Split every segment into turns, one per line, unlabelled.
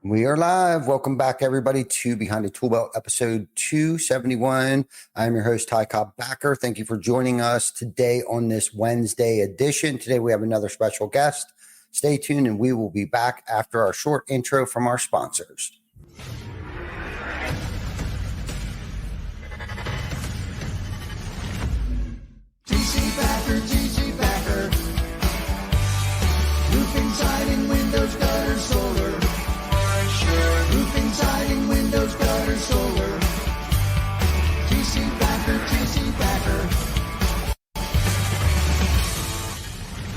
We are live. Welcome back, everybody, to Behind the Tool Belt, episode 271. I'm your host, Ty Cobb Backer. Thank you for joining us today on this Wednesday edition. Today, we have another special guest. Stay tuned, and we will be back after our short intro from our sponsors.
TC Backer. Roofing, siding, windows, gutter, solar. Roofing, siding, windows, gutter, solar. TC Backer.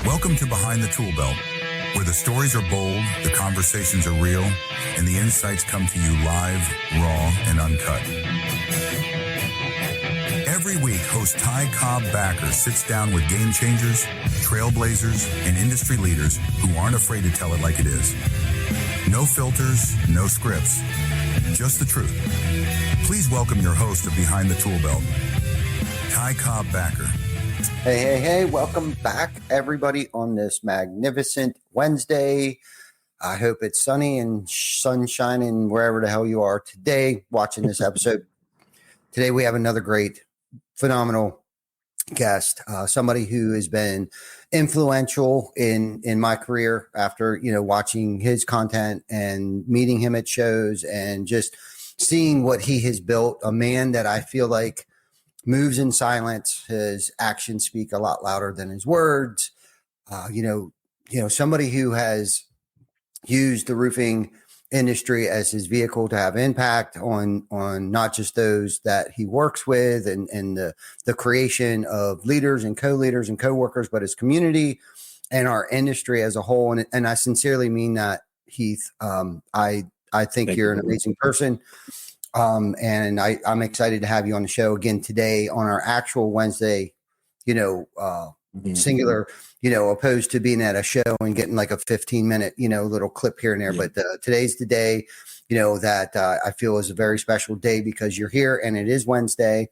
Welcome to Behind the Tool Belt, where the stories are bold, the conversations are real, and the insights come to you live, raw, and uncut. Every week, host Ty Cobb Backer sits down with game changers, trailblazers, and industry leaders who aren't afraid to tell it like it is. No filters, no scripts, just the truth. Please welcome your host of Behind the Tool Belt, Ty Cobb Backer.
Hey, welcome back, everybody, on this magnificent Wednesday. I hope it's sunny and sun shining wherever the hell you are today watching this episode. Today, we have another great, phenomenal guest, somebody who has been influential in my career after, watching his content and meeting him at shows and just seeing what he has built. A man that I feel like moves in silence. His actions speak a lot louder than his words. Somebody who has used the roofing industry as his vehicle to have impact on not just those that he works with and the creation of leaders and co-leaders and co-workers, but his community and our industry as a whole. And I sincerely mean that, Heath. I think you're an amazing person. And I'm excited to have you on the show again today on our actual Wednesday, singular, opposed to being at a show and getting like a 15-minute, little clip here and there. Yeah. But today's the day, that I feel is a very special day because you're here and it is Wednesday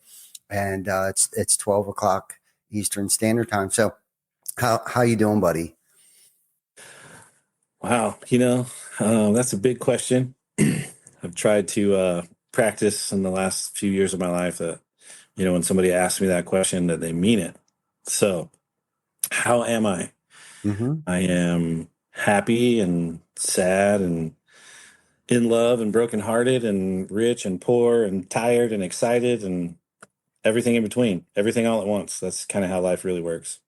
and it's 12 o'clock Eastern Standard Time. So how you doing, buddy?
Wow. That's a big question. I've tried to practice in the last few years of my life that, when somebody asks me that question, that they mean it. So how am I? Mm-hmm. I am happy and sad and in love and brokenhearted and rich and poor and tired and excited and everything in between, everything all at once. That's kind of how life really works.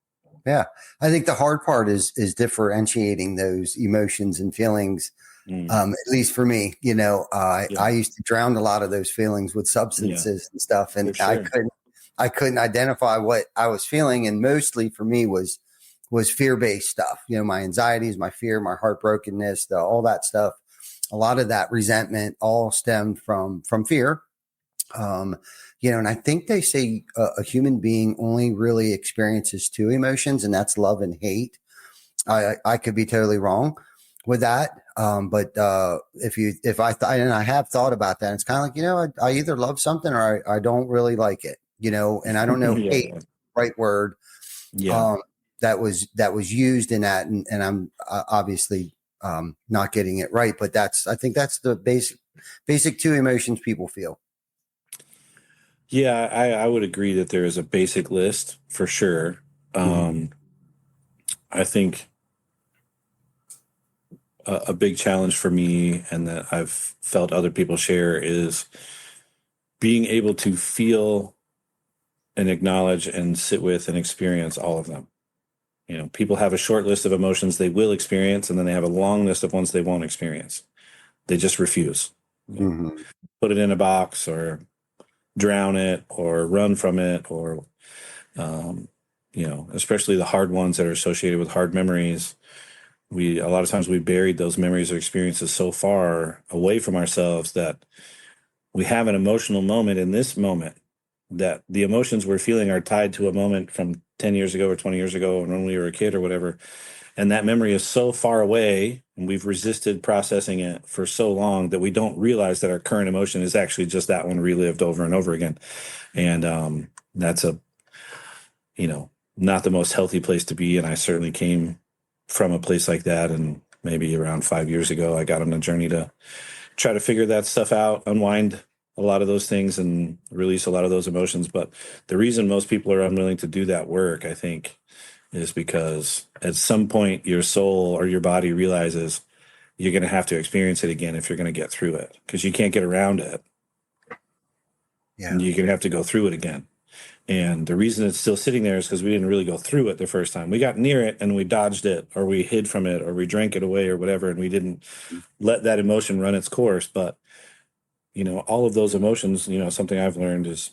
Yeah. I think the hard part is differentiating those emotions and feelings. At least for me, I used to drown a lot of those feelings with substances and stuff. And sure. I couldn't identify what I was feeling. And mostly for me was fear-based stuff. My anxieties, my fear, my heartbrokenness, all that stuff. A lot of that resentment all stemmed from fear. And I think they say a human being only really experiences two emotions, and that's love and hate. I could be totally wrong with that. But and I have thought about that, it's kind of like, I either love something or I don't really like it, and I don't know hate, right word. Yeah. That was used in that. And I'm obviously not getting it right, but I think that's the basic two emotions people feel.
Yeah, I would agree that there is a basic list for sure. I think a big challenge for me and that I've felt other people share is being able to feel and acknowledge and sit with and experience all of them. People have a short list of emotions they will experience, and then they have a long list of ones they won't experience. They just refuse. Put it in a box or drown it or run from it or, especially the hard ones that are associated with hard memories. A lot of times we buried those memories or experiences so far away from ourselves that we have an emotional moment in this moment that the emotions we're feeling are tied to a moment from 10 years ago or 20 years ago when we were a kid or whatever. And that memory is so far away and we've resisted processing it for so long that we don't realize that our current emotion is actually just that one relived over and over again. And that's not the most healthy place to be. And I certainly came from a place like that. And maybe around 5 years ago. I got on a journey to try to figure that stuff out, unwind a lot of those things and release a lot of those emotions. But the reason most people are unwilling to do that work, I think, is because at some point your soul or your body realizes you're going to have to experience it again if you're going to get through it, because you can't get around it.
Yeah.
And you're going to have to go through it again. And the reason it's still sitting there is because we didn't really go through it the first time. We got near it and we dodged it, or we hid from it, or we drank it away, or whatever, and we didn't let that emotion run its course. But, all of those emotions, something I've learned is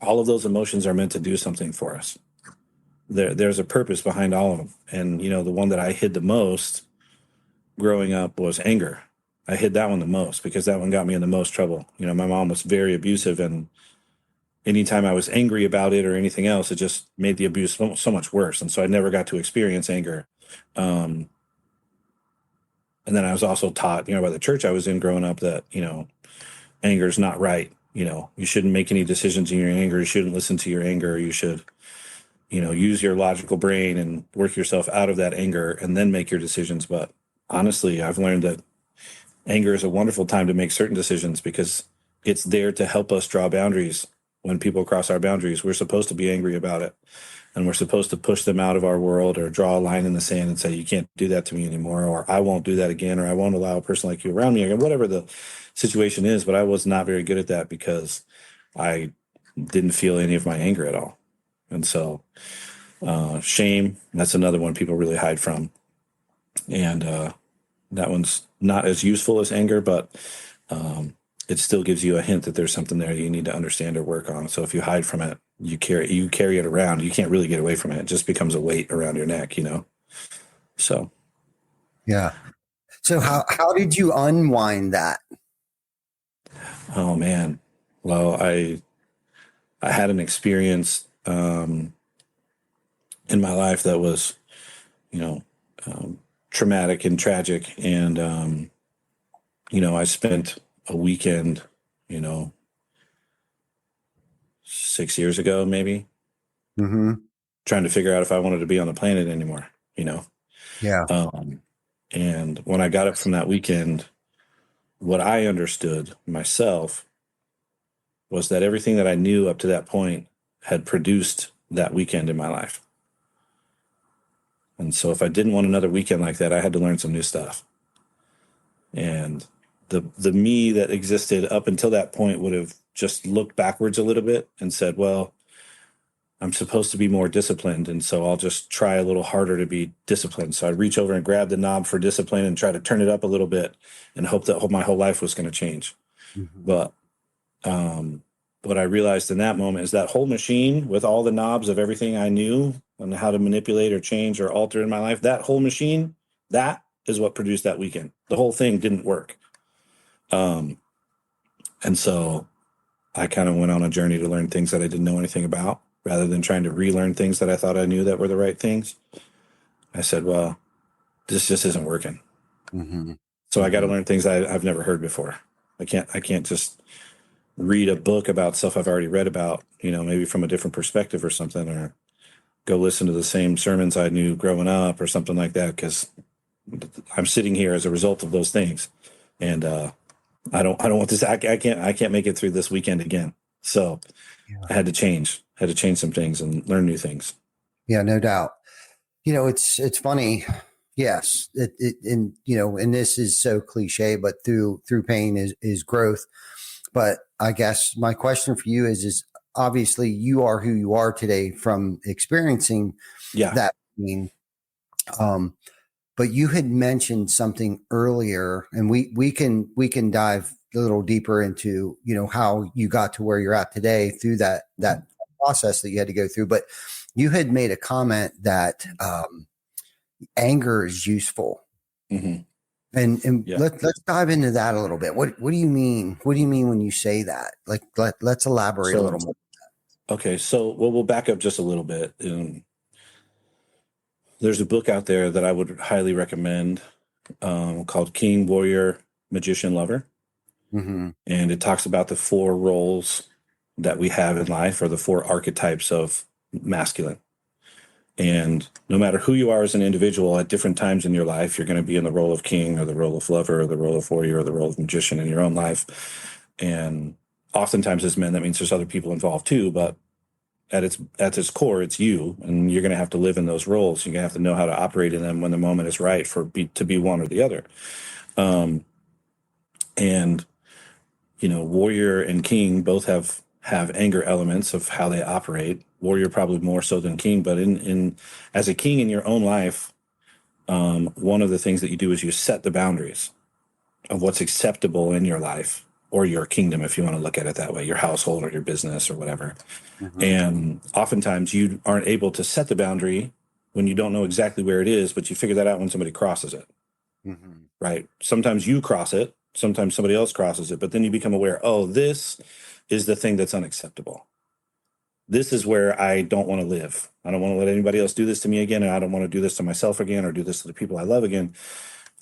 all of those emotions are meant to do something for us. There's a purpose behind all of them. And, the one that I hid the most growing up was anger. I hid that one the most because that one got me in the most trouble. My mom was very abusive, and anytime I was angry about it or anything else, it just made the abuse so much worse. And so I never got to experience anger. And then I was also taught, by the church I was in growing up that, anger is not right. You shouldn't make any decisions in your anger. You shouldn't listen to your anger. You should, use your logical brain and work yourself out of that anger and then make your decisions. But honestly, I've learned that anger is a wonderful time to make certain decisions because it's there to help us draw boundaries. When people cross our boundaries, we're supposed to be angry about it, and we're supposed to push them out of our world or draw a line in the sand and say, you can't do that to me anymore, or I won't do that again, or I won't allow a person like you around me again, whatever the situation is. But I was not very good at that because I didn't feel any of my anger at all. And so shame, that's another one people really hide from. And that one's not as useful as anger, but it still gives you a hint that there's something there you need to understand or work on. So if you hide from it, you carry it around. You can't really get away from it. It just becomes a weight around your neck, So.
Yeah. So how did you unwind that?
Oh man. Well, I had an experience in my life that was, traumatic and tragic. And, I spent a weekend, 6 years ago, maybe, trying to figure out if I wanted to be on the planet anymore,
Yeah.
And when I got up from that weekend, what I understood myself was that everything that I knew up to that point had produced that weekend in my life. And so if I didn't want another weekend like that, I had to learn some new stuff. And the me that existed up until that point would have just looked backwards a little bit and said, well, I'm supposed to be more disciplined, and so I'll just try a little harder to be disciplined. So I'd reach over and grab the knob for discipline and try to turn it up a little bit and hope that my whole life was going to change. But what I realized in that moment is that whole machine with all the knobs of everything I knew on how to manipulate or change or alter in my life, that whole machine, that is what produced that weekend. The whole thing didn't work. And so I kind of went on a journey to learn things that I didn't know anything about, rather than trying to relearn things that I thought I knew that were the right things. I said, well, this just isn't working. So I got to learn things I've never heard before. I can't just read a book about stuff I've already read about, maybe from a different perspective or something, or go listen to the same sermons I knew growing up or something like that, because I'm sitting here as a result of those things. And I don't want this. I can't make it through this weekend again. So I had to change some things and learn new things.
Yeah, no doubt. It's funny. Yes. And this is so cliche, but through pain is growth. But I guess my question for you is obviously you are who you are today from experiencing that pain. But you had mentioned something earlier, and we can dive a little deeper into, how you got to where you're at today through that process that you had to go through. But you had made a comment that anger is useful. And let's dive into that a little bit. What do you mean? What do you mean when you say that? Like, let's elaborate a little more.
Okay. So, we'll back up just a little bit. There's a book out there that I would highly recommend called King, Warrior, Magician, Lover. And it talks about the 4 roles that we have in life, or the 4 archetypes of masculine. And no matter who you are as an individual at different times in your life, you're going to be in the role of king or the role of lover or the role of warrior or the role of magician in your own life. And oftentimes as men, that means there's other people involved too, but at its core, it's you, and you're going to have to live in those roles. You're going to have to know how to operate in them when the moment is right to be one or the other. And warrior and king both have anger elements of how they operate. Warrior probably more so than king, but in as a king in your own life, one of the things that you do is you set the boundaries of what's acceptable in your life or your kingdom, if you want to look at it that way, your household or your business or whatever. Mm-hmm. And oftentimes you aren't able to set the boundary when you don't know exactly where it is, but you figure that out when somebody crosses it. Mm-hmm. Right? Sometimes you cross it, sometimes somebody else crosses it, but then you become aware, oh, this is the thing that's unacceptable. This is where I don't want to live. I don't want to let anybody else do this to me again, and I don't want to do this to myself again or do this to the people I love again.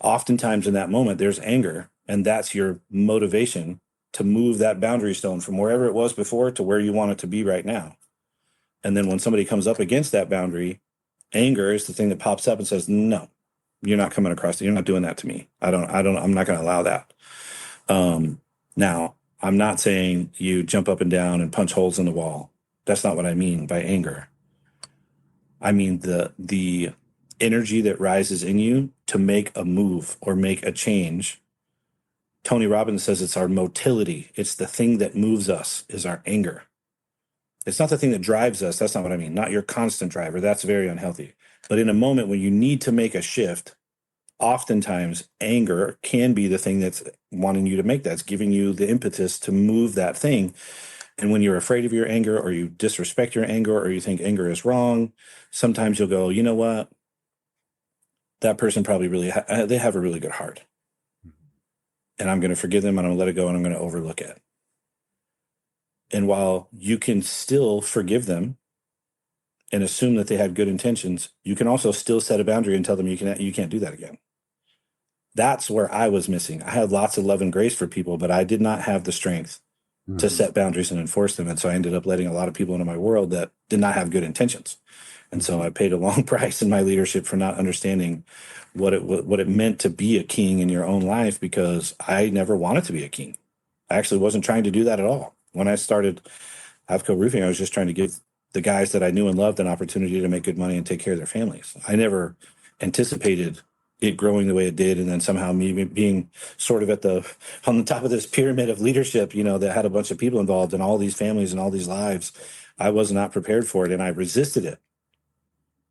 Oftentimes in that moment, there's anger, and that's your motivation to move that boundary stone from wherever it was before to where you want it to be right now. And then when somebody comes up against that boundary, anger is the thing that pops up and says, no, you're not coming across it. You're not doing that to me. I'm not going to allow that. Now, I'm not saying you jump up and down and punch holes in the wall. That's not what I mean by anger. I mean the energy that rises in you to make a move or make a change. Tony Robbins says it's our motility. It's the thing that moves us is our anger. It's not the thing that drives us. That's not what I mean. Not your constant driver. That's very unhealthy. But in a moment when you need to make a shift, oftentimes anger can be the thing that's wanting you to make that. It's giving you the impetus to move that thing. And when you're afraid of your anger or you disrespect your anger or you think anger is wrong, sometimes you'll go, you know what? That person probably they have a really good heart. And I'm going to forgive them and I'm going to let it go and I'm going to overlook it. And while you can still forgive them and assume that they had good intentions, you can also still set a boundary and tell them you can't do that again. That's where I was missing. I had lots of love and grace for people, but I did not have the strength to set boundaries and enforce them. And so I ended up letting a lot of people into my world that did not have good intentions. And so I paid a long price in my leadership for not understanding what it meant to be a king in your own life, because I never wanted to be a king. I actually wasn't trying to do that at all. When I started Avco Roofing, I was just trying to give the guys that I knew and loved an opportunity to make good money and take care of their families. I never anticipated it growing the way it did, and then somehow me being sort of on the top of this pyramid of leadership, that had a bunch of people involved and all these families and all these lives. I was not prepared for it, and I resisted it.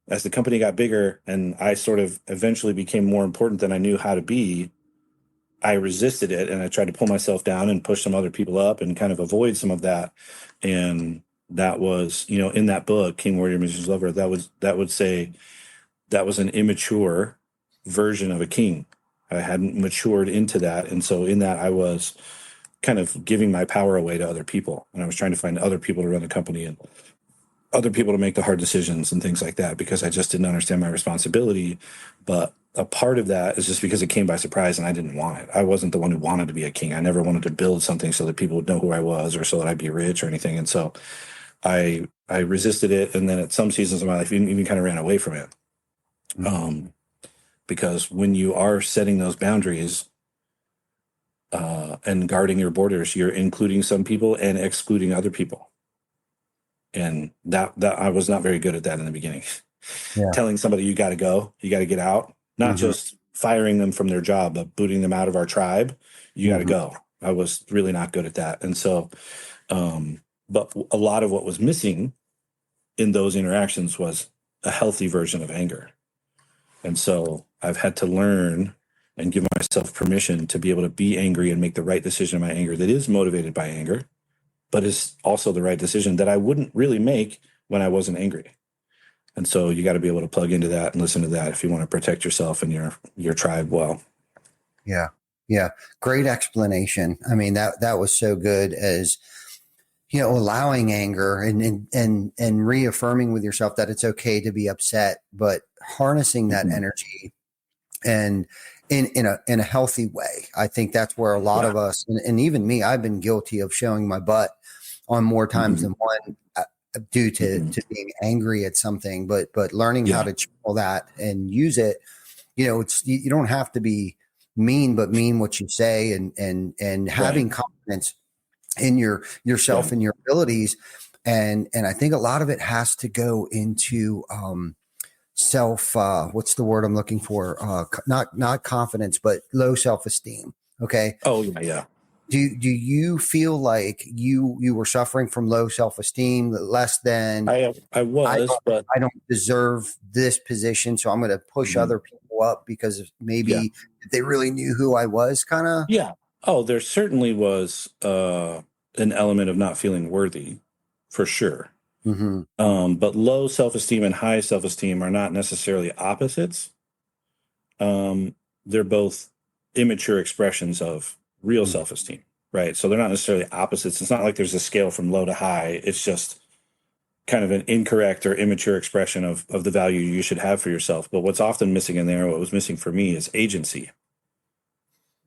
As the company got bigger and I sort of eventually became more important than I knew how to be, I resisted it, and I tried to pull myself down and push some other people up and kind of avoid some of that. And that was, in that book, King, Warrior, Magician, Lover, that would say that was an immature version of a king. I hadn't matured into that. And so in that, I was kind of giving my power away to other people. And I was trying to find other people to run the company and other people to make the hard decisions and things like that, because I just didn't understand my responsibility. But a part of that is just because it came by surprise and I didn't want it. I wasn't the one who wanted to be a king. I never wanted to build something so that people would know who I was or so that I'd be rich or anything. And so I resisted it. And then at some seasons of my life, even kind of ran away from it. Because when you are setting those boundaries and guarding your borders, you're including some people and excluding other people. And that I was not very good at that in the beginning. Yeah. Telling somebody you got to go, you got to get out, not just firing them from their job, but booting them out of our tribe. You got to go. I was really not good at that. And so, but a lot of what was missing in those interactions was a healthy version of anger. And so I've had to learn and give myself permission to be able to be angry and make the right decision in my anger that is motivated by anger, but is also the right decision that I wouldn't really make when I wasn't angry. And so you got to be able to plug into that and listen to that if you want to protect yourself and your tribe well.
Yeah. Yeah. Great explanation. I mean, that was so good, as, allowing anger and reaffirming with yourself that it's okay to be upset, but harnessing that energy and in a healthy way. I think that's where a lot of us, and even me, I've been guilty of showing my butt on more times than one. due to being angry at something, but learning how to channel that and use it. It's, you don't have to be mean, but mean what you say, and having confidence in yourself and your abilities. And I think a lot of it has to go into self, what's the word I'm looking for? Not confidence, but low self-esteem. Okay.
Oh yeah.
Do you feel like you were suffering from low self-esteem, less than
but
I don't deserve this position, so I'm going to push other people up because maybe if they really knew who I was, kind of?
Yeah. Oh, there certainly was an element of not feeling worthy, for sure. But low self-esteem and high self-esteem are not necessarily opposites. They're both immature expressions of real self-esteem, right? So they're not necessarily opposites. It's not like there's a scale from low to high. It's just kind of an incorrect or immature expression of the value you should have for yourself. But what's often missing in there, what was missing for me, is agency.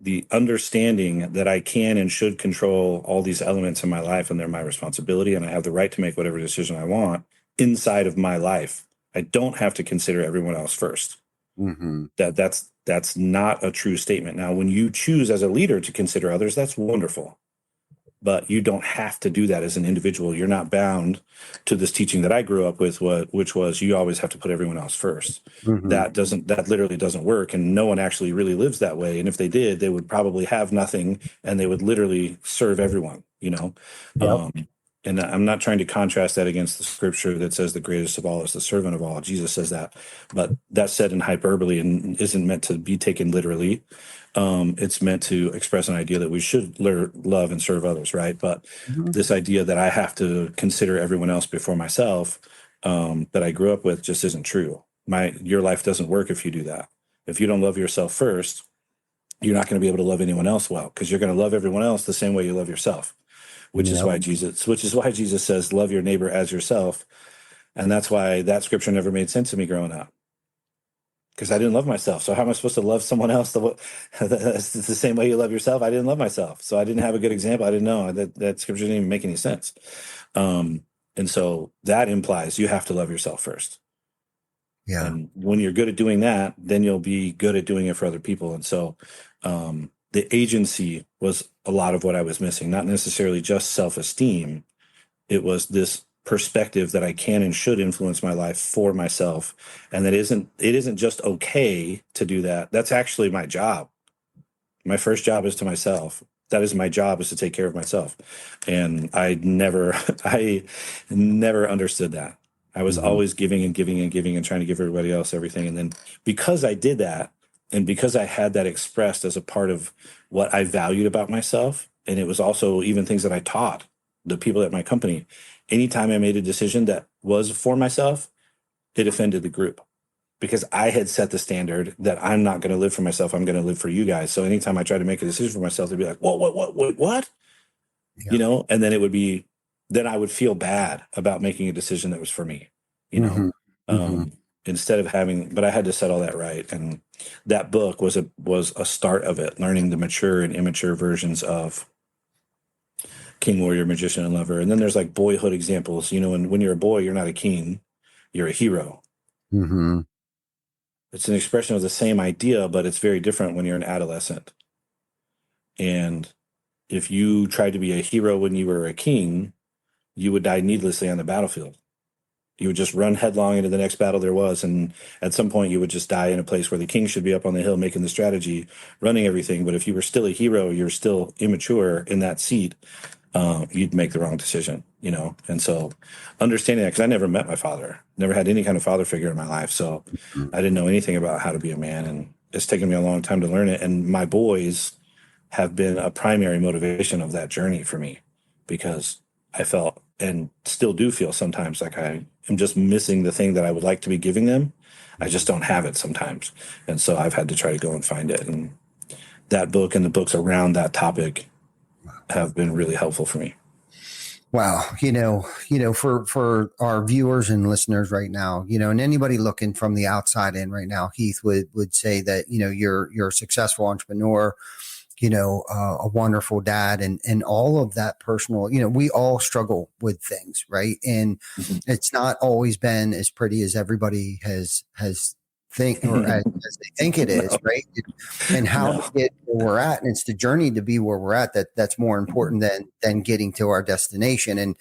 The understanding that I can and should control all these elements in my life, and they're my responsibility, and I have the right to make whatever decision I want inside of my life. I don't have to consider everyone else first. That's not a true statement. Now, when you choose as a leader to consider others, that's wonderful. But you don't have to do that as an individual. You're not bound to this teaching that I grew up with, which was you always have to put everyone else first. That literally doesn't work. And no one actually really lives that way. And if they did, they would probably have nothing, and they would literally serve everyone, And I'm not trying to contrast that against the scripture that says the greatest of all is the servant of all. Jesus says that, but that's said in hyperbole and isn't meant to be taken literally. It's meant to express an idea that we should love and serve others, right? But this idea that I have to consider everyone else before myself, that I grew up with, just isn't true. Your life doesn't work if you do that. If you don't love yourself first, you're not going to be able to love anyone else well, because you're going to love everyone else the same way you love yourself. Which is why Jesus says, love your neighbor as yourself. And that's why that scripture never made sense to me growing up, because I didn't love myself. So how am I supposed to love someone else the same way you love yourself? I didn't love myself. So I didn't have a good example. I didn't know that scripture didn't even make any sense. And so that implies you have to love yourself first. Yeah. And when you're good at doing that, then you'll be good at doing it for other people. And so, the agency was a lot of what I was missing, not necessarily just self-esteem. It was this perspective that I can and should influence my life for myself. And it isn't just okay to do that. That's actually my job. My first job is to myself. That is my job, is to take care of myself. And I never understood that. I was always giving and giving and giving and trying to give everybody else everything. And then because I did that, and because I had that expressed as a part of what I valued about myself, and it was also even things that I taught the people at my company, anytime I made a decision that was for myself, it offended the group, because I had set the standard that I'm not going to live for myself. I'm going to live for you guys. So anytime I tried to make a decision for myself, they'd be like, what? Yeah. And then then I would feel bad about making a decision that was for me, instead of but I had to set all that right. And that book was a start of it, learning the mature and immature versions of king, warrior, magician, and lover. And then there's like boyhood examples. When you're a boy, you're not a king, you're a hero. It's an expression of the same idea, but it's very different when you're an adolescent. And if you tried to be a hero when you were a king, you would die needlessly on the battlefield. You would just run headlong into the next battle there was. And at some point you would just die in a place where the king should be up on the hill making the strategy, running everything. But if you were still a hero, you're still immature in that seat, you'd make the wrong decision, And so understanding that, because I never met my father, never had any kind of father figure in my life. So I didn't know anything about how to be a man. And it's taken me a long time to learn it. And my boys have been a primary motivation of that journey for me, because I felt, and still do feel sometimes, like I am just missing the thing that I would like to be giving them. I just don't have it sometimes. And so I've had to try to go and find it. And that book and the books around that topic have been really helpful for me.
Wow. For our viewers and listeners right now, and anybody looking from the outside in right now, Heath would say that, you're a successful entrepreneur. a wonderful dad and all of that personal, we all struggle with things. Right. And it's not always been as pretty as everybody has think or as they think it is. Right. And how to get where we're at. And it's the journey to be where we're at that's more important than getting to our destination. And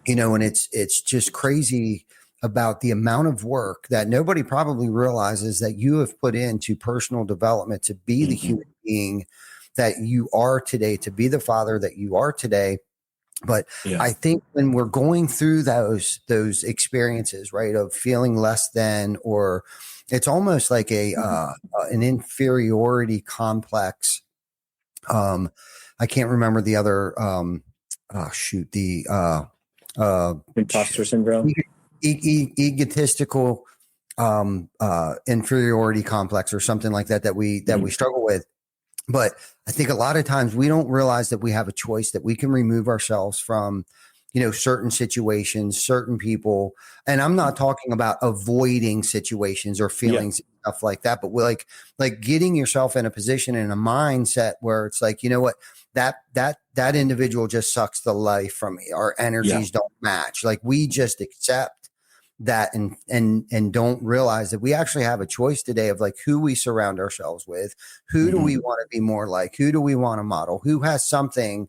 it's just crazy about the amount of work that nobody probably realizes that you have put into personal development to be the human being that you are today, to be the father that you are today. But I think when we're going through those experiences, right, of feeling less than, or it's almost like an inferiority complex. I can't remember the other,
imposter syndrome.
Egotistical inferiority complex or something like that we struggle with. But I think a lot of times we don't realize that we have a choice, that we can remove ourselves from certain situations, certain people. And I'm not talking about avoiding situations or feelings and stuff like that, but we're like getting yourself in a position, in a mindset where it's like, you know what, that individual just sucks the life from me. Our energies don't match. Like we just accept that and don't realize that we actually have a choice today of like who we surround ourselves with, who do we want to be more like, who do we want to model, who has something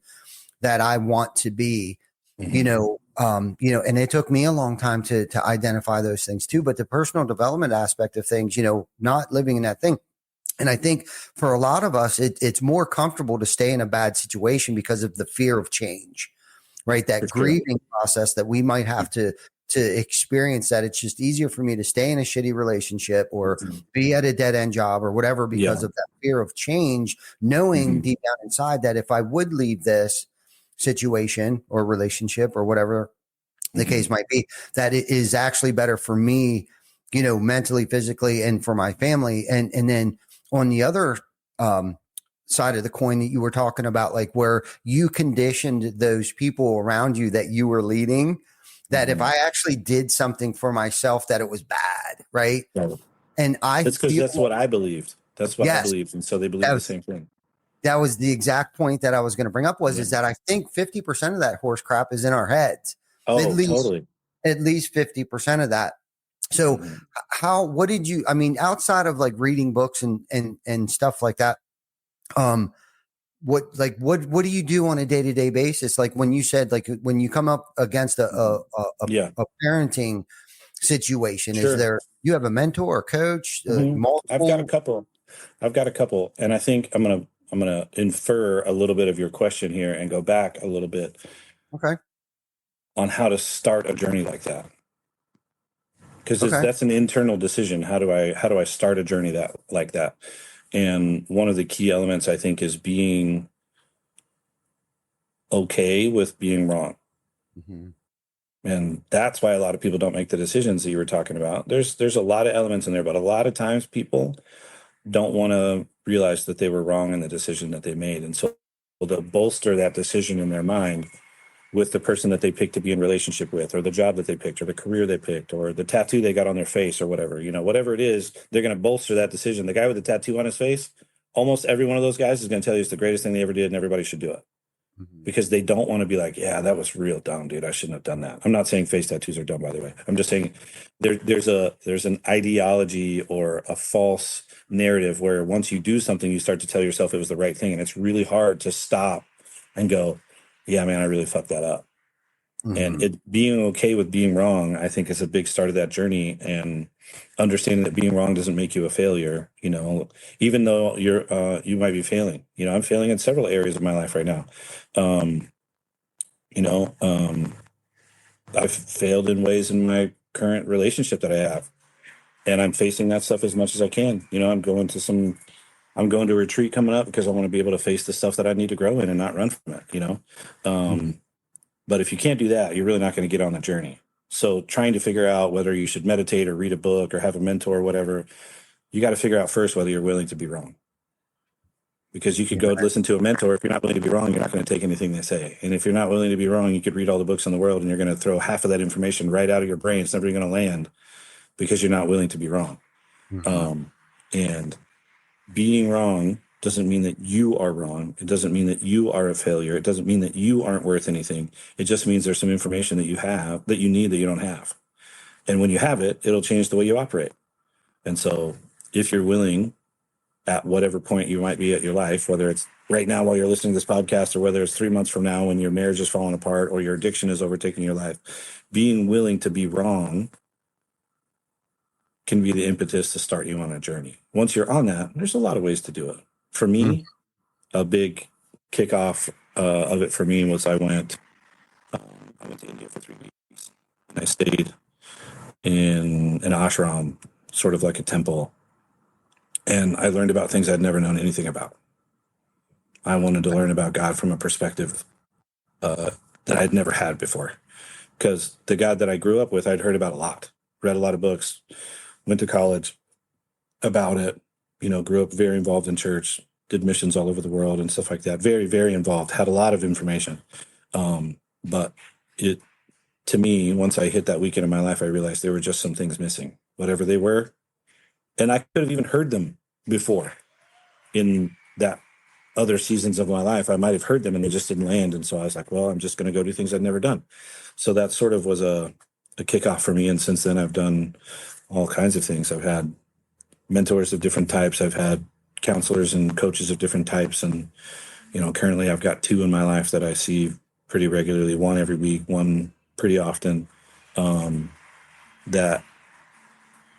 that I want to be, and it took me a long time to identify those things too, but the personal development aspect of things, not living in that thing. And I think for a lot of us, it's more comfortable to stay in a bad situation because of the fear of change, right? That grieving process that we might have to experience, that it's just easier for me to stay in a shitty relationship or be at a dead end job or whatever, because of that fear of change, knowing deep down inside that if I would leave this situation or relationship or whatever the case might be, that it is actually better for me, mentally, physically, and for my family. And then on the other, side of the coin that you were talking about, like where you conditioned those people around you that you were leading, that if I actually did something for myself, that it was bad. Right. And
that's because that's what I believed. That's what I believed. And so they believe the same thing.
That was the exact point that I was going to bring up is that I think 50% of that horse crap is in our heads.
Oh,
totally. At least 50% of that. So what did you, outside of like reading books and stuff like that, what do you do on a day-to-day basis? Like when you said, like when you come up against a parenting situation, is there, you have a mentor or coach? Multiple?
I've got a couple. And I think I'm going to infer a little bit of your question here and go back a little bit.
Okay.
On how to start a journey like that. Because that's an internal decision. How do I start a journey like that? And one of the key elements, I think, is being okay with being wrong. And that's why a lot of people don't make the decisions that you were talking about. There's a lot of elements in there, but a lot of times people don't want to realize that they were wrong in the decision that they made. And so they'll bolster that decision in their mind with the person that they picked to be in relationship with, or the job that they picked, or the career they picked, or the tattoo they got on their face, or whatever, whatever it is, they're going to bolster that decision. The guy with the tattoo on his face, almost every one of those guys is going to tell you it's the greatest thing they ever did and everybody should do it. Because they don't want to be like, yeah, that was real dumb, dude. I shouldn't have done that. I'm not saying face tattoos are dumb, by the way. I'm just saying there's an ideology or a false narrative where once you do something, you start to tell yourself it was the right thing. And it's really hard to stop and go, yeah, man, I really fucked that up. And being okay with being wrong, I think, is a big start of that journey. And understanding that being wrong doesn't make you a failure, even though you might be failing. I'm failing in several areas of my life right now. I've failed in ways in my current relationship that I have, and I'm facing that stuff as much as I can. I'm going to a retreat coming up because I want to be able to face the stuff that I need to grow in and not run from it, But if you can't do that, you're really not going to get on the journey. So trying to figure out whether you should meditate or read a book or have a mentor or whatever, you got to figure out first whether you're willing to be wrong. Because you could go listen to a mentor. If you're not willing to be wrong, you're not going to take anything they say. And if you're not willing to be wrong, you could read all the books in the world and you're going to throw half of that information right out of your brain. It's never going to land because you're not willing to be wrong. And being wrong doesn't mean that you are wrong. It doesn't mean that you are a failure. It doesn't mean that you aren't worth anything. It just means there's some information that you have that you need that you don't have. And when you have it, it'll change the way you operate. And so if you're willing, at whatever point you might be at your life, whether it's right now while you're listening to this podcast, or whether it's 3 months from now when your marriage is falling apart or your addiction is overtaking your life, being willing to be wrong can be the impetus to start you on a journey. Once you're on that, there's a lot of ways to do it. For me, a big kickoff of it for me was I went to India for 3 weeks, and I stayed in an ashram, sort of like a temple. And I learned about things I'd never known anything about. I wanted to learn about God from a perspective that I'd never had before. Because the God that I grew up with, I'd heard about a lot, read a lot of books, went to college about it, grew up very involved in church, did missions all over the world and stuff like that. Very, very involved, had a lot of information. But to me, once I hit that weekend in my life, I realized there were just some things missing, whatever they were. And I could have even heard them before in that other seasons of my life. I might have heard them and they just didn't land. And so I was like, well, I'm just going to go do things I'd never done. So that sort of was a kickoff for me. And since then, I've done all kinds of things. I've had mentors of different types. I've had counselors and coaches of different types. And, currently I've got 2 in my life that I see pretty regularly, 1 every week, 1 pretty often, that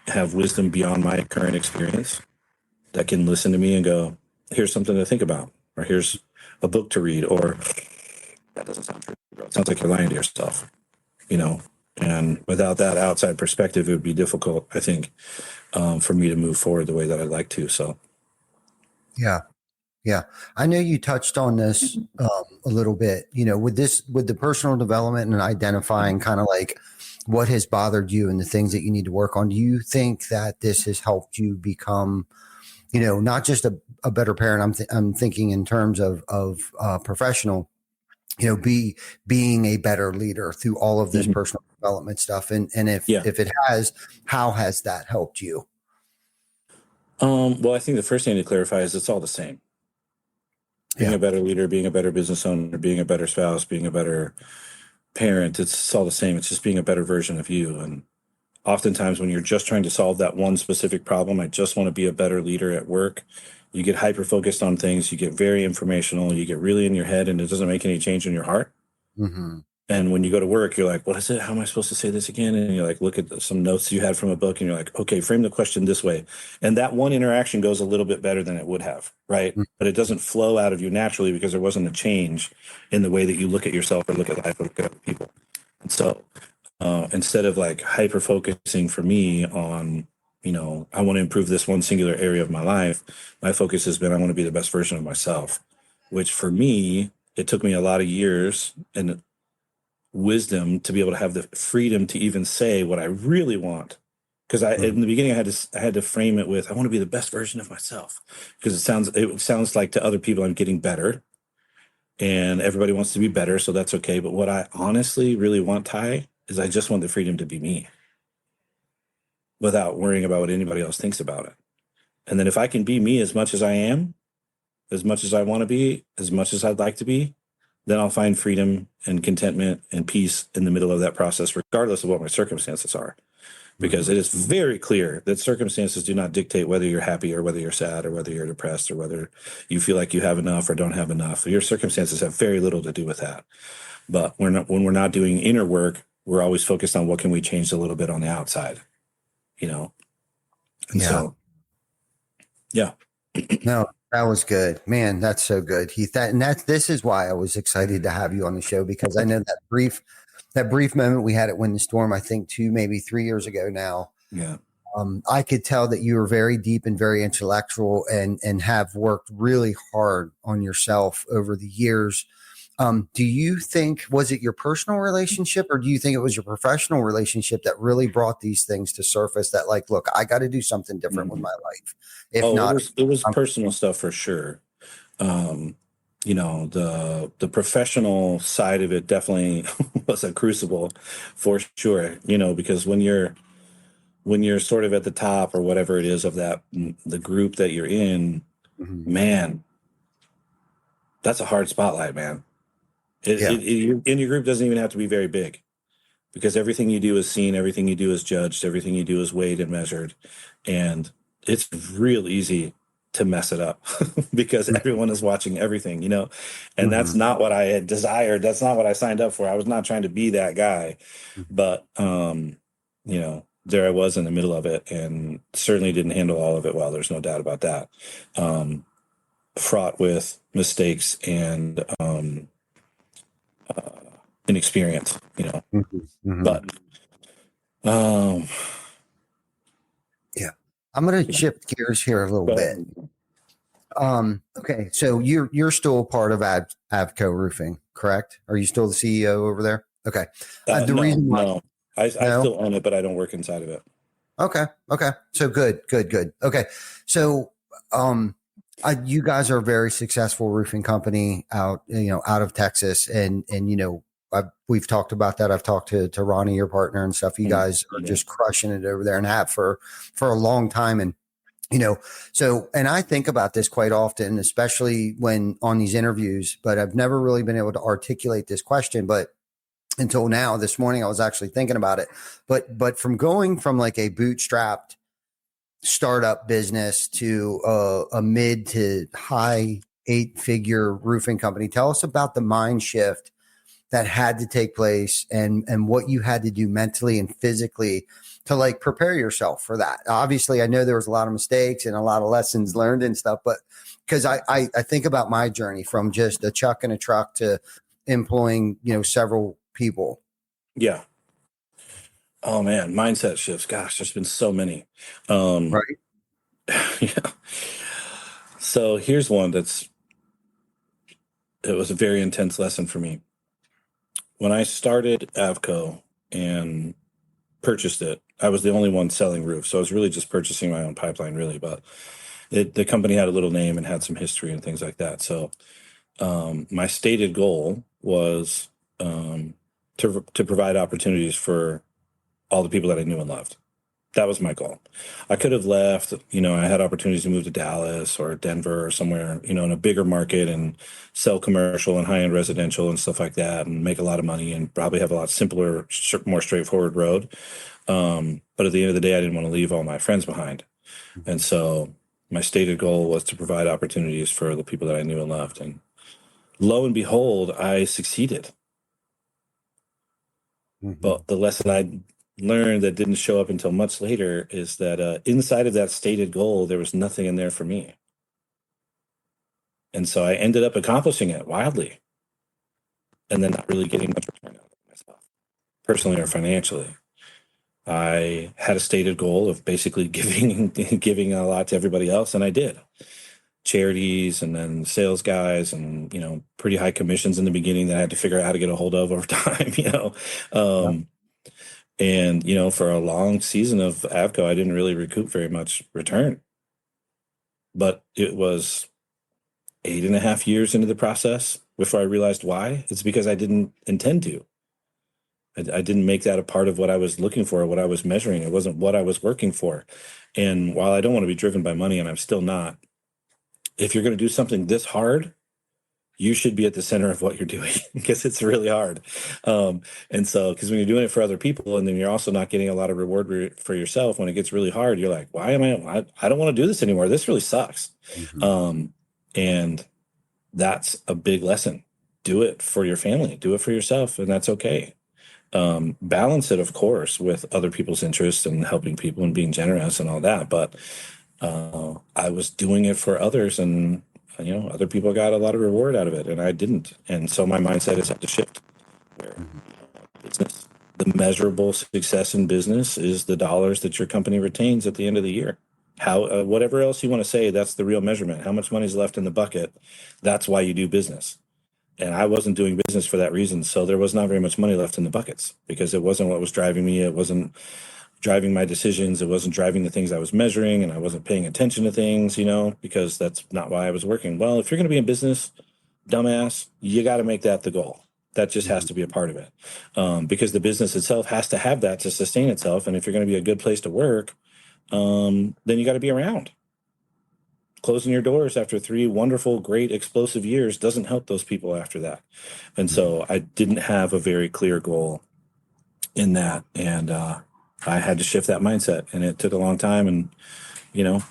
have wisdom beyond my current experience, that can listen to me and go, here's something to think about, or here's a book to read, or that doesn't sound true. It sounds like you're lying to yourself, and without that outside perspective, it would be difficult, I think, for me to move forward the way that I'd like to. So.
Yeah. Yeah. I know you touched on this a little bit, with the personal development and identifying kind of like what has bothered you and the things that you need to work on. Do you think that this has helped you become, not just a better parent? I'm thinking in terms of professional, being a better leader through all of this personal development stuff. And if it has, how has that helped you?
Well, I think the first thing to clarify is it's all the same. Being a better leader, being a better business owner, being a better spouse, being a better parent, it's all the same. It's just being a better version of you. And oftentimes when you're just trying to solve that one specific problem, I just want to be a better leader at work, you get hyper focused on things, you get very informational, you get really in your head, and it doesn't make any change in your heart. Mm-hmm. And when you go to work, you're like, what is it? How am I supposed to say this again? And you look at some notes you had from a book, and you're like, okay, frame the question this way. And that one interaction goes a little bit better than it would have, right? Mm-hmm. But it doesn't flow out of you naturally because there wasn't a change in the way that you look at yourself or look at life or look at other people. And so instead of like hyper focusing for me on, I want to improve this one singular area of my life, my focus has been, I want to be the best version of myself, which for me, it took me a lot of years and wisdom to be able to have the freedom to even say what I really want. Because in the beginning, I had to frame it with, I want to be the best version of myself, because it sounds like to other people I'm getting better, and everybody wants to be better, so that's okay. But what I honestly really want, Ty, is I just want the freedom to be me, without worrying about what anybody else thinks about it. And then if I can be me as much as I am, as much as I want to be, as much as I'd like to be, then I'll find freedom and contentment and peace in the middle of that process, regardless of what my circumstances are. Because it is very clear that circumstances do not dictate whether you're happy or whether you're sad or whether you're depressed or whether you feel like you have enough or don't have enough. Your circumstances have very little to do with that. But when we're not doing inner work, we're always focused on what can we change a little bit on the outside, And so, yeah.
No, that was good, man. That's so good, Heath. This is why I was excited to have you on the show, because I know that brief moment we had at Wind and Storm, I think 2, maybe 3 years ago now.
Yeah.
I could tell that you were very deep and very intellectual and have worked really hard on yourself over the years. Do you think, was it your personal relationship, or do you think it was your professional relationship that really brought these things to surface, that like, look, I got to do something different with my life? If not,
it was personal stuff for sure. The professional side of it definitely was a crucible for sure, because when you're sort of at the top or whatever it is of the group that you're in, man, that's a hard spotlight, man. In your group doesn't even have to be very big, because everything you do is seen, everything you do is judged, everything you do is weighed and measured. And it's real easy to mess it up because everyone is watching everything, and that's not what I had desired. That's not what I signed up for. I was not trying to be that guy, but, there I was in the middle of it, and certainly didn't handle all of it well. There's no doubt about that. Fraught with mistakes and inexperience, but
yeah, I'm going to shift gears here a little bit. Okay, so you're still a part of Avco Roofing, correct? Are you still the CEO over there? Okay.
No, I still own it, but I don't work inside of it.
Okay. So good. Okay. So, you guys are a very successful roofing company out of Texas, and we've talked about that. I've talked to Ronnie, your partner, and stuff. You guys are just crushing it over there, and have for a long time. And and I think about this quite often, especially when on these interviews. But I've never really been able to articulate this question, but until now, this morning, I was actually thinking about it. But from going from like a bootstrapped startup business to a mid to high 8-figure roofing company, tell us about the mind shift that had to take place and what you had to do mentally and physically to like prepare yourself for that. Obviously, I know there was a lot of mistakes and a lot of lessons learned and stuff, but because I think about my journey from just a chuck and a truck to employing, several people.
Yeah. Oh man, mindset shifts. Gosh, there's been so many. Right. Yeah. So here's one it was a very intense lesson for me. When I started Avco and purchased it, I was the only one selling roofs. So I was really just purchasing my own pipeline, really. But the company had a little name and had some history and things like that. So my stated goal was to provide opportunities for all the people that I knew and loved. That was my goal. I could have left, I had opportunities to move to Dallas or Denver or somewhere, in a bigger market and sell commercial and high-end residential and stuff like that and make a lot of money and probably have a lot simpler, more straightforward road. But at the end of the day, I didn't want to leave all my friends behind. And so my stated goal was to provide opportunities for the people that I knew and loved. And lo and behold, I succeeded. But the lesson I learned that didn't show up until much later is that inside of that stated goal, there was nothing in there for me. And so I ended up accomplishing it wildly and then not really getting much return out of it myself, personally or financially. I had a stated goal of basically giving a lot to everybody else, and I did. Charities and then sales guys and, pretty high commissions in the beginning that I had to figure out how to get a hold of over time, And, for a long season of Avco, I didn't really recoup very much return. But it was 8.5 years into the process before I realized why. It's because I didn't intend to. I didn't make that a part of what I was looking for, what I was measuring. It wasn't what I was working for. And while I don't want to be driven by money, and I'm still not, if you're going to do something this hard, you should be at the center of what you're doing because it's really hard. And so, because when you're doing it for other people and then you're also not getting a lot of reward for yourself, when it gets really hard, you're like, why am I don't want to do this anymore. This really sucks. And that's a big lesson. Do it for your family, do it for yourself. And that's okay. Balance it, of course, with other people's interests and helping people and being generous and all that. But I was doing it for others, and other people got a lot of reward out of it, and I didn't. And so my mindset has had to shift. Where business, the measurable success in business is the dollars that your company retains at the end of the year. How, whatever else you want to say, that's the real measurement. How much money is left in the bucket? That's why you do business. And I wasn't doing business for that reason. So there was not very much money left in the buckets because it wasn't what was driving me. It wasn't driving my decisions. It wasn't driving the things I was measuring, and I wasn't paying attention to things, because that's not why I was working. Well, if you're going to be in business, dumbass, you got to make that the goal. That just has to be a part of it, because the business itself has to have that to sustain itself. And if you're going to be a good place to work, then you got to be around. closing your doors after 3 wonderful, great, explosive years doesn't help those people after that. And so I didn't have a very clear goal in that. And I had to shift that mindset, and it took a long time. And,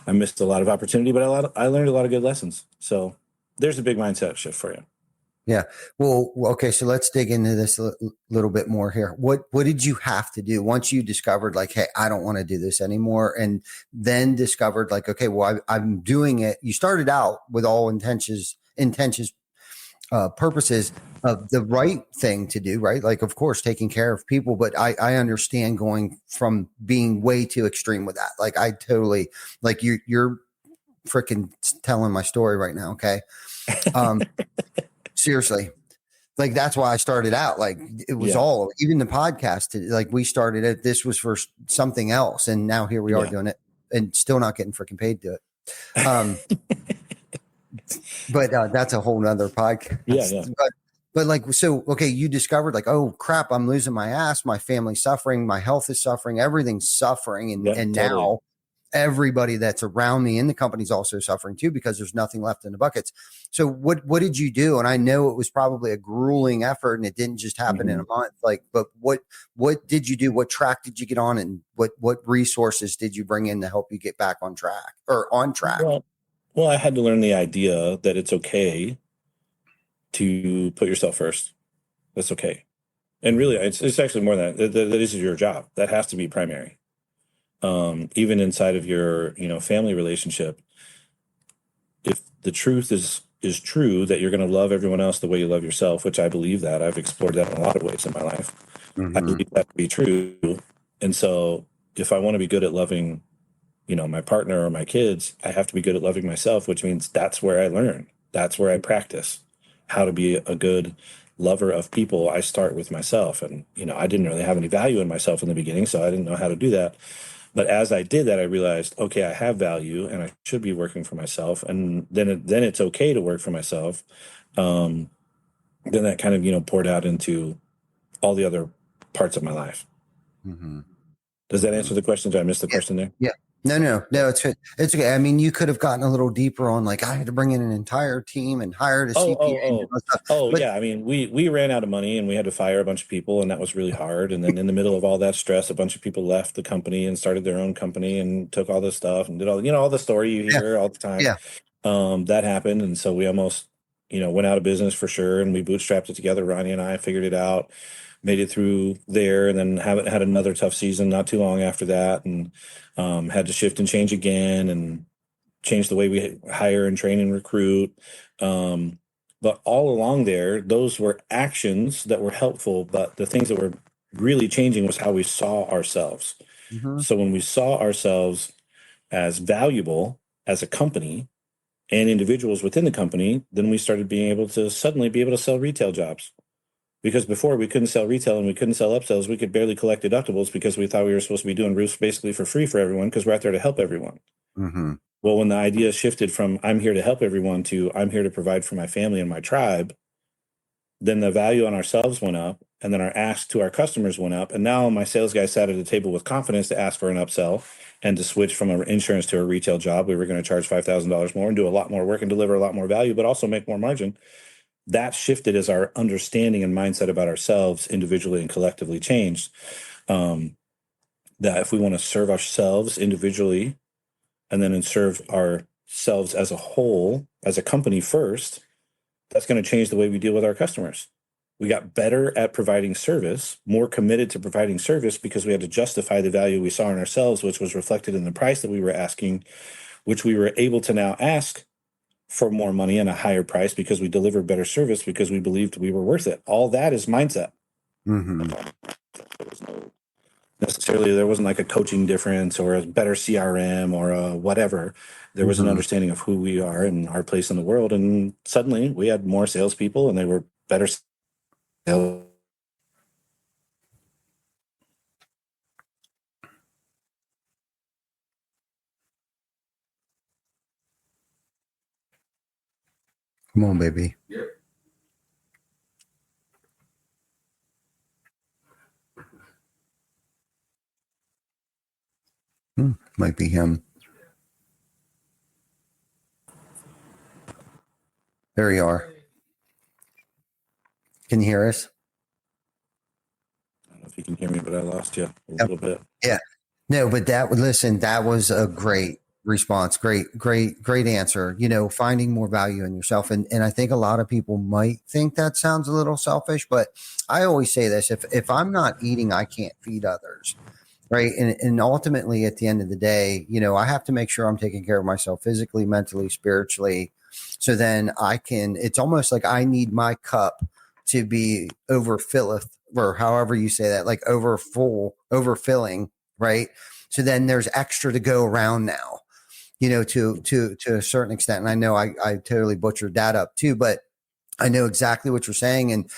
I missed a lot of opportunity, but I learned a lot of good lessons. So there's a big mindset shift for you.
Yeah. Well, okay. So let's dig into this a little bit more here. What did you have to do once you discovered like, hey, I don't want to do this anymore? And then discovered like, okay, well, I'm doing it. You started out with all intentions, purposes of the right thing to do, right? Like, of course, taking care of people, but I understand going from being way too extreme with that. Like, I totally, like you're freaking telling my story right now. Okay. Seriously. Like, that's why I started out. Like, it was all, even the podcast, like we started it. This was for something else. And now here we are doing it and still not getting freaking paid to it. But that's a whole nother podcast.
Yeah.
But like, so, okay, you discovered like, oh crap, I'm losing my ass. My family's suffering. My health is suffering. Everything's suffering. And
totally.
Now everybody that's around me in the company is also suffering too, because there's nothing left in the buckets. So what did you do? And I know it was probably a grueling effort and it didn't just happen in a month. Like, but what did you do? What track did you get on? And what resources did you bring in to help you get back on track or on track?
Well, I had to learn the idea that it's okay to put yourself first. That's okay. And really, it's actually more than that. That is your job. That has to be primary. Even inside of your, family relationship, if the truth is true that you're going to love everyone else the way you love yourself, which I believe that. I've explored that in a lot of ways in my life. I believe that to be true. And so if I want to be good at loving, my partner or my kids, I have to be good at loving myself, which means that's where I learn. That's where I practice how to be a good lover of people. I start with myself. And, I didn't really have any value in myself in the beginning, so I didn't know how to do that. But as I did that, I realized, okay, I have value and I should be working for myself. And then it's okay to work for myself. Then that kind of, poured out into all the other parts of my life. Does that answer the question? Did I miss the question there?
Yeah. No, it's okay. I mean, you could have gotten a little deeper on like, I had to bring in an entire team and hired a CPA.
Yeah. I mean, we ran out of money and we had to fire a bunch of people, and that was really hard. And then in the middle of all that stress, a bunch of people left the company and started their own company and took all this stuff and did all, all the story you hear all the time.
Yeah.
That happened. And so we almost, went out of business for sure. And we bootstrapped it together. Ronnie and I figured it out, made it through there, and then had another tough season not too long after that, and had to shift and change again and change the way we hire and train and recruit. But all along there, those were actions that were helpful, but the things that were really changing was how we saw ourselves. So when we saw ourselves as valuable as a company and individuals within the company, then we started being able to suddenly be able to sell retail jobs. Because before we couldn't sell retail and we couldn't sell upsells, we could barely collect deductibles because we thought we were supposed to be doing roofs basically for free for everyone because we're out there to help everyone. Well, when the idea shifted from I'm here to help everyone to I'm here to provide for my family and my tribe, then the value on ourselves went up, and then our ask to our customers went up. And now my sales guy sat at a table with confidence to ask for an upsell and to switch from an insurance to a retail job. We were going to charge $5,000 more and do a lot more work and deliver a lot more value, but also make more margin. That shifted as our understanding and mindset about ourselves individually and collectively changed. That if we want to serve ourselves individually and then serve ourselves as a whole, as a company first, that's going to change the way we deal with our customers. We got better at providing service, more committed to providing service because we had to justify the value we saw in ourselves, which was reflected in the price that we were asking, which we were able to now ask for more money and a higher price because we delivered better service because we believed we were worth it. All that is mindset. There wasn't like a coaching difference or a better CRM or a whatever. There was an understanding of who we are and our place in the world. And suddenly we had more salespeople and they were better sales.
Come on, baby. Might be him. There you are. Can you hear us?
I don't know if you can hear me, but I lost you a little bit.
Yeah. No, but that was a great response. Great answer. Finding more value in yourself. And I think a lot of people might think that sounds a little selfish, but I always say this, if I'm not eating, I can't feed others. Right. And ultimately at the end of the day, I have to make sure I'm taking care of myself physically, mentally, spiritually. So then it's almost like I need my cup to be overfilleth, or however you say that, like overfilling. Right. So then there's extra to go around now, to a certain extent. And I know I totally butchered that up too, but I know exactly what you're saying. And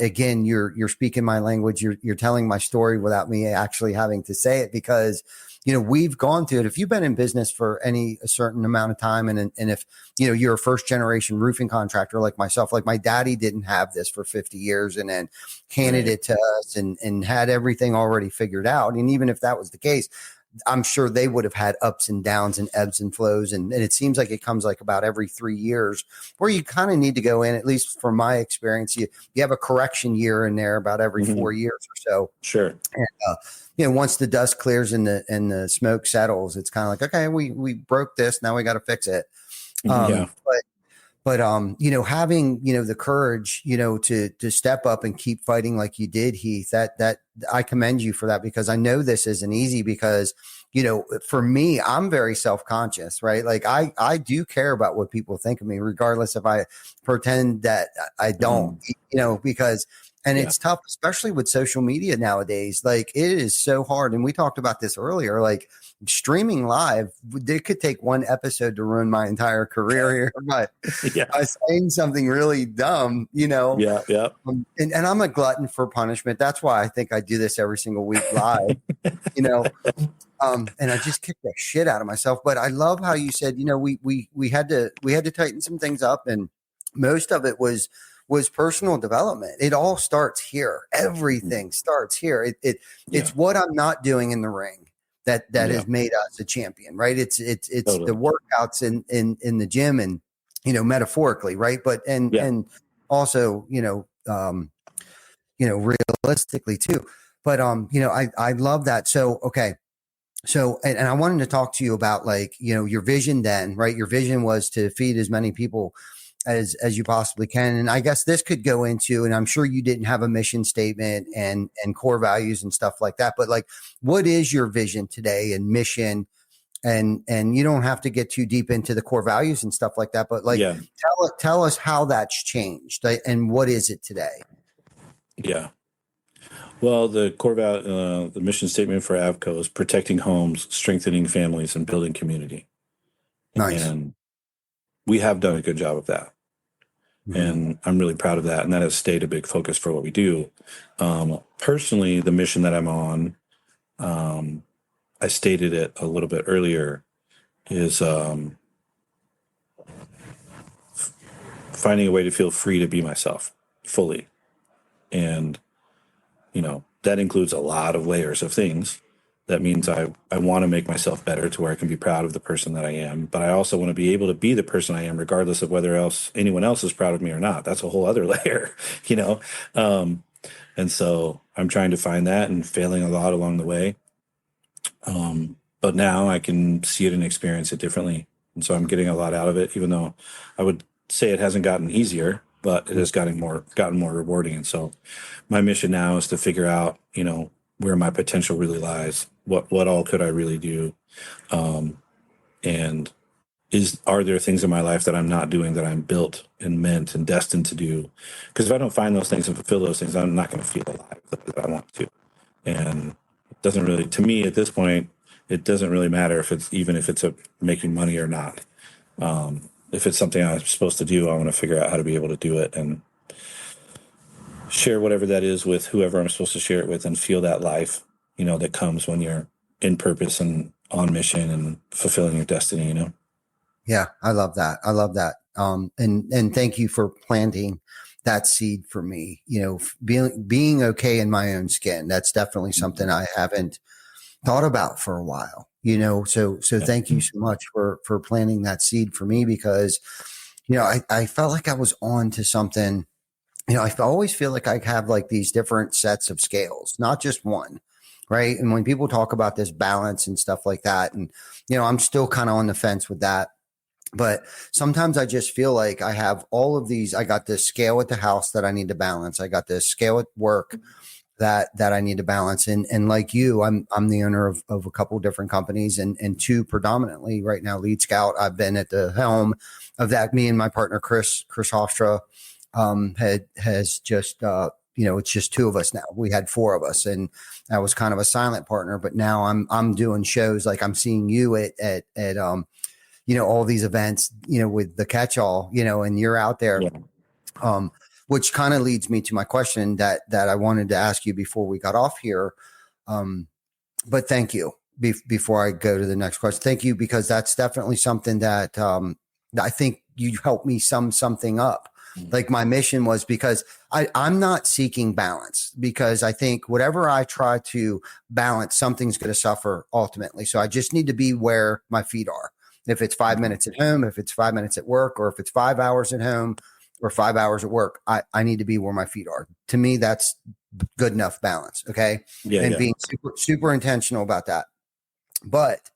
again, you're speaking my language. You're telling my story without me actually having to say it, because, we've gone through it. If you've been in business for a certain amount of time, and if, you're a first generation roofing contractor like myself, like my daddy didn't have this for 50 years and then handed it to us and had everything already figured out. And even if that was the case, I'm sure they would have had ups and downs and ebbs and flows. And it seems like it comes like about every 3 years where you kind of need to go in, at least from my experience, you have a correction year in there about every 4 years or so.
Sure.
And, once the dust clears and the smoke settles, it's kind of like, okay, we broke this. Now we got to fix it. But having, the courage, to step up and keep fighting like you did, Heath, that I commend you for that, because I know this isn't easy, because, for me, I'm very self-conscious, right? Like I do care about what people think of me, regardless if I pretend that I don't, because, and it's tough, especially with social media nowadays. Like it is so hard. And we talked about this earlier, like streaming live, it could take one episode to ruin my entire career here, but by saying something really dumb, and I'm a glutton for punishment. That's why I think I do this every single week live, and I just kick the shit out of myself. But I love how you said, we had to tighten some things up, and most of it was personal development. It all starts here. Everything starts here. It's what I'm not doing in the ring that has made us a champion, right? It's totally. The workouts in the gym, and metaphorically, right? But and also realistically too. But I love that. So okay. So and I wanted to talk to you about your vision then, right? Your vision was to feed as many people as you possibly can. And I guess this could go into, and I'm sure you didn't have a mission statement and core values and stuff like that, but what is your vision today and mission? And you don't have to get too deep into the core values and stuff like that, but tell us how that's changed and what is it today?
Yeah. Well, the core value, the mission statement for Avco is protecting homes, strengthening families, and building community.
Nice.
And we have done a good job of that. Mm-hmm. And I'm really proud of that. And that has stayed a big focus for what we do. Personally, the mission that I'm on, I stated it a little bit earlier, is finding a way to feel free to be myself fully. And, that includes a lot of layers of things. That means I want to make myself better to where I can be proud of the person that I am. But I also want to be able to be the person I am, regardless of whether anyone else is proud of me or not. That's a whole other layer, And so I'm trying to find that and failing a lot along the way. But now I can see it and experience it differently. And so I'm getting a lot out of it, even though I would say it hasn't gotten easier, but it has gotten more rewarding. And so my mission now is to figure out, where my potential really lies. What all could I really do? And are there things in my life that I'm not doing that I'm built and meant and destined to do? Because if I don't find those things and fulfill those things, I'm not going to feel alive that I want to. And it doesn't really, to me at this point, it doesn't really matter if it's making money or not. If it's something I'm supposed to do, I want to figure out how to be able to do it and share whatever that is with whoever I'm supposed to share it with, and feel that life, that comes when you're in purpose and on mission and fulfilling your destiny,
Yeah, I love that. And thank you for planting that seed for me, being okay in my own skin. That's definitely something I haven't thought about for a while, so thank you so much for planting that seed for me, because I felt like I was on to something. I always feel like I have like these different sets of scales, not just one. Right. And when people talk about this balance and stuff like that, and, I'm still kind of on the fence with that. But sometimes I just feel like I have all of these. I got this scale at the house that I need to balance. I got this scale at work that I need to balance. And like you, I'm the owner of a couple of different companies and two predominantly right now, Lead Scout. I've been at the helm of that. Me and my partner, Chris Hofstra, has just, it's just two of us now. We had four of us, and I was kind of a silent partner, but now I'm doing shows. Like I'm seeing you at all these events, with the Catch-All, and you're out there. Yeah. Which kind of leads me to my question that I wanted to ask you before we got off here. But thank you before I go to the next question. Thank you, because that's definitely something that I think you helped me sum something up. Like my mission was, because I'm not seeking balance, because I think whatever I try to balance, something's going to suffer ultimately. So I just need to be where my feet are. If it's 5 minutes at home, if it's 5 minutes at work, or if it's 5 hours at home or 5 hours at work, I need to be where my feet are. To me, that's good enough balance. Okay. And being super, super intentional about that. But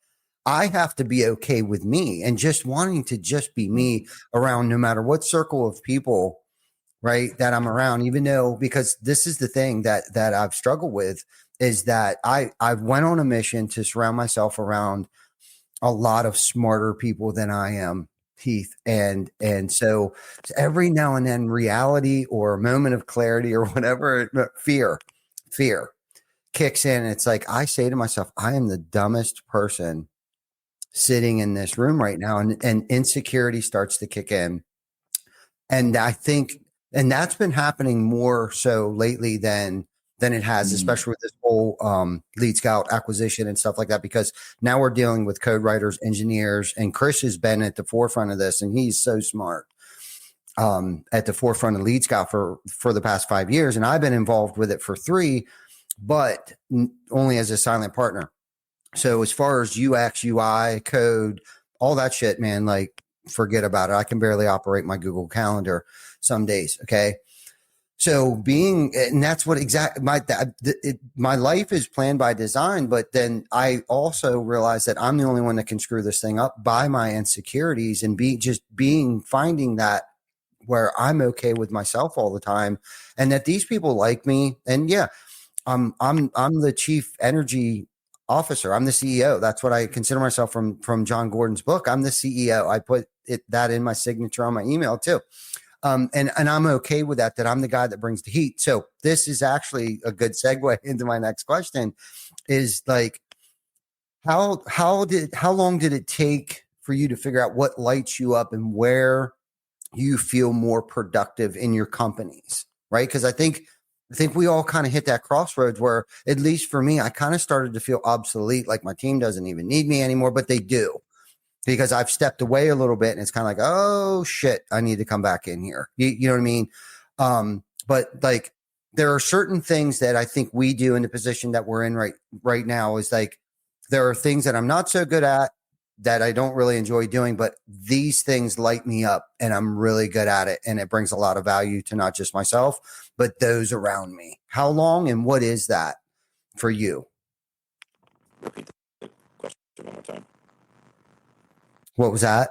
I have to be okay with me and just wanting to just be me around no matter what circle of people, right, that I'm around, even though, because this is the thing that I've struggled with, is that I went on a mission to surround myself around a lot of smarter people than I am, Heath. And so every now and then reality or a moment of clarity or whatever, fear kicks in. And it's like, I say to myself, I am the dumbest person sitting in this room right now. And insecurity starts to kick in. And I think, and that's been happening more so lately than it has, especially with this whole Lead Scout acquisition and stuff like that, because now we're dealing with code writers, engineers, and Chris has been at the forefront of this, and he's so smart at the forefront of Lead Scout for the past 5 years. And I've been involved with it for 3, but only as a silent partner. So as far as UX, UI, code, all that shit, man, like forget about it. I can barely operate my Google Calendar some days. Okay. So and that's what my life is planned by design. But then I also realize that I'm the only one that can screw this thing up by my insecurities and finding that where I'm okay with myself all the time, and that these people like me. And yeah, I'm the chief energy officer. I'm the CEO. That's what I consider myself from John Gordon's book. I'm the CEO. I put that in my signature on my email too. And I'm okay with that I'm the guy that brings the heat. So this is actually a good segue into my next question, is like, how long did it take for you to figure out what lights you up and where you feel more productive in your companies? Right. Cause I think we all kind of hit that crossroads where, at least for me, I kind of started to feel obsolete. Like my team doesn't even need me anymore, but they do. Because I've stepped away a little bit, and it's kind of like, oh shit, I need to come back in here. You know what I mean? But like, there are certain things that I think we do in the position that we're in right now, is like, there are things that I'm not so good at, that I don't really enjoy doing, but these things light me up and I'm really good at it. And it brings a lot of value to not just myself, but those around me. How long and what is that for you?
Repeat the question one more time.
What was that?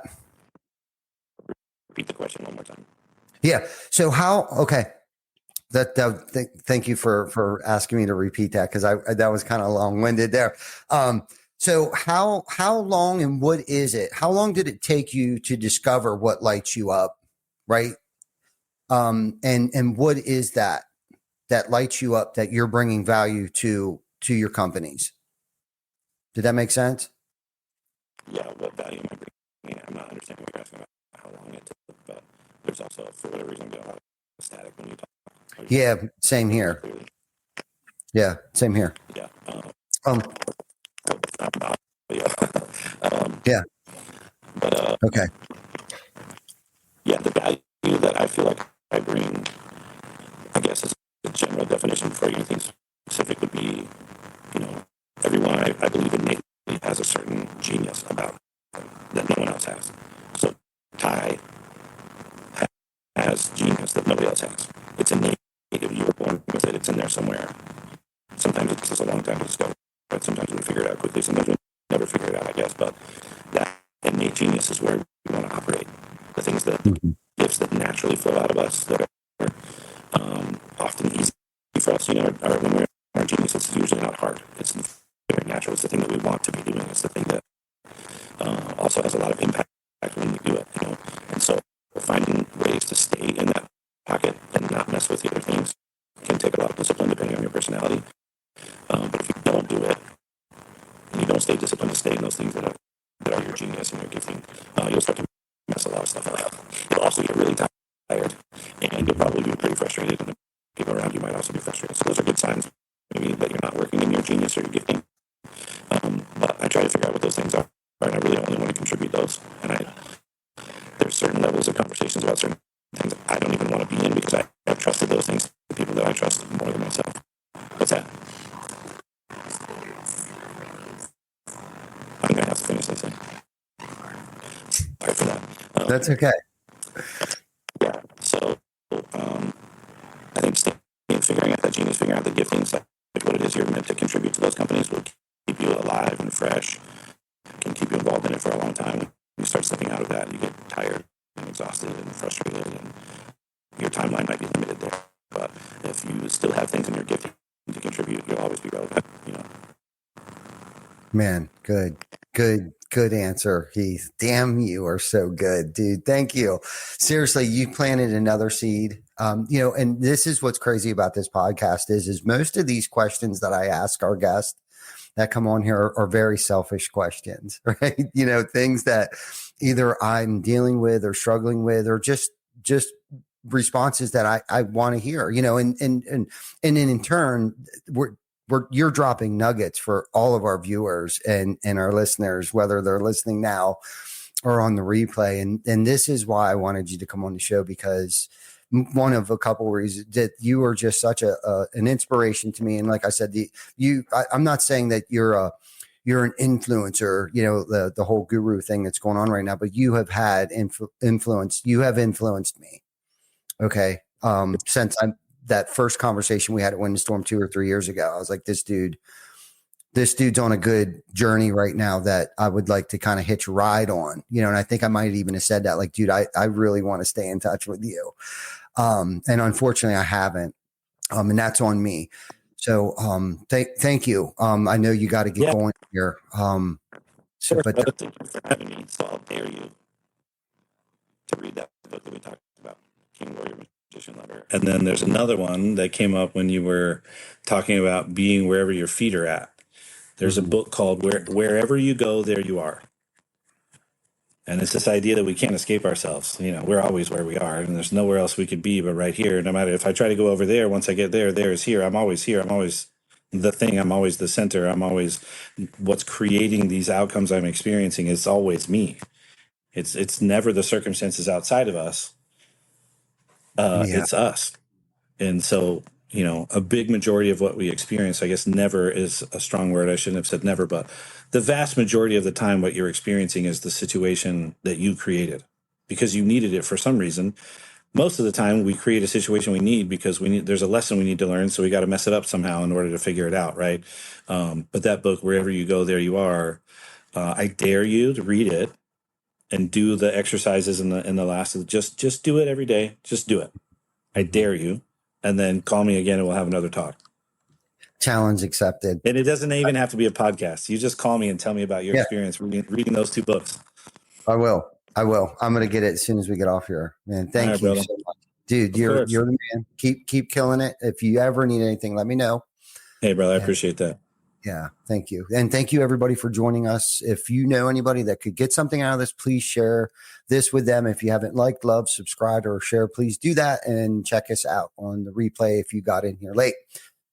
Repeat the question one more time.
Yeah. So okay. Thank you for asking me to repeat that, because that was kind of long-winded there. So how long and what is it? How long did it take you to discover what lights you up, right? And what is that lights you up, that you're bringing value to your companies? Did that make sense?
Yeah, what value am I bringing? I'm not understanding what you're asking about, how long it took, but there's also, for whatever reason, a lot of static when you talk.
Yeah, same here. Yeah, same here.
Yeah.
Yeah.
But
okay.
Yeah, the value that I feel like I bring, I guess, is a general definition for anything specific would be, everyone I believe innately has a certain genius about them that no one else has. So Ty has genius that nobody else has. It's innate. You were born with it. It's in there somewhere. Sometimes it takes us a long time to discover. But sometimes we figure it out quickly. Sometimes we never figure it out, I guess. But that innate genius is where we want to operate. The things that, the gifts that naturally flow out of us that are often easy for us, when we're in our genius, it's usually not hard. It's very natural. It's the thing that we want to be doing. It's the thing that also has a lot of impact when you do it, And so finding ways to stay in that pocket and not mess with the other things can take a lot of discipline depending on your personality. But if you don't do it, and you don't stay disciplined to stay in those things that are your genius and your gifting, you'll start to mess a lot of stuff up. You'll also get really tired, and you'll probably be pretty frustrated, and the people around you might also be frustrated. So those are good signs, maybe, that you're not working in your genius or your gifting. But I try to figure out what those things are, and I really only want to contribute those. And there's certain levels of conversations about certain things I don't even want to be in because I've trusted those things to people that I trust more than myself. What's that? I'm going to have to finish this thing. Sorry for that.
That's okay.
Yeah. So I think figuring out that genius, figuring out the giftings, like what it is you're meant to contribute to those companies will keep you alive and fresh, can keep you involved in it for a long time. When you start stepping out of that, you get tired and exhausted and frustrated, and your timeline might be limited there. But if you still have things in your gifting to contribute, you'll always be relevant,
Man, good answer, Heath. Damn, you are so good, dude. Thank you. Seriously, you planted another seed. And this is what's crazy about this podcast is most of these questions that I ask our guests that come on here are very selfish questions, right? Things that either I'm dealing with or struggling with, or just responses that I want to hear, and in turn, you're dropping nuggets for all of our viewers and our listeners, whether they're listening now or on the replay. And this is why I wanted you to come on the show, because one of a couple of reasons that you are just such an inspiration to me. And like I said, I'm not saying that you're an influencer, the whole guru thing that's going on right now, but you have had influence. You have influenced me. Okay. Since that first conversation we had at Wind Storm 2 or 3 years ago, I was like, this dude's on a good journey right now that I would like to kind of hitch a ride on, and I think I might even have said that, like, dude, I really want to stay in touch with you. And unfortunately I haven't. And that's on me. So, thank you. I know you got to get going here.
Sure, but thank you for having me. So I'll dare you to read that book that we talked about, King Warrior Magician Lover. And then there's another one that came up when you were talking about being wherever your feet are at. There's a book called Wherever You Go, There You Are. And it's this idea that we can't escape ourselves. We're always where we are, and there's nowhere else we could be but right here. No matter if I try to go over there, once I get there, there is here. I'm always here. I'm always the thing. I'm always the center. I'm always what's creating these outcomes I'm experiencing. It's always me. It's never the circumstances outside of us. It's us. And so, a big majority of what we experience, I guess never is a strong word. I shouldn't have said never, but the vast majority of the time, what you're experiencing is the situation that you created because you needed it for some reason. Most of the time we create a situation we need because there's a lesson we need to learn. So we got to mess it up somehow in order to figure it out. Right. But that book, Wherever You Go, There You Are. I dare you to read it and do the exercises in the last, just do it every day. Just do it. I dare you. And then call me again and we'll have another talk.
Challenge accepted.
And it doesn't even have to be a podcast. You just call me and tell me about your experience reading those two books.
I will. I'm going to get it as soon as we get off here, man. Thank you so much, dude. You're the man. Keep killing it. If you ever need anything, let me know.
Hey, brother. I appreciate that.
Yeah. Thank you. And thank you everybody for joining us. If you know anybody that could get something out of this, please share this with them. If you haven't liked, loved, subscribed, or share, please do that and check us out on the replay if you got in here late.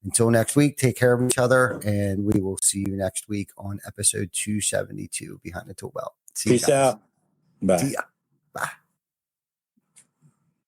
Until next week, take care of each other, and we will see you next week on episode 272 Behind the Tool Belt.
Peace out. Bye.
See ya. Bye.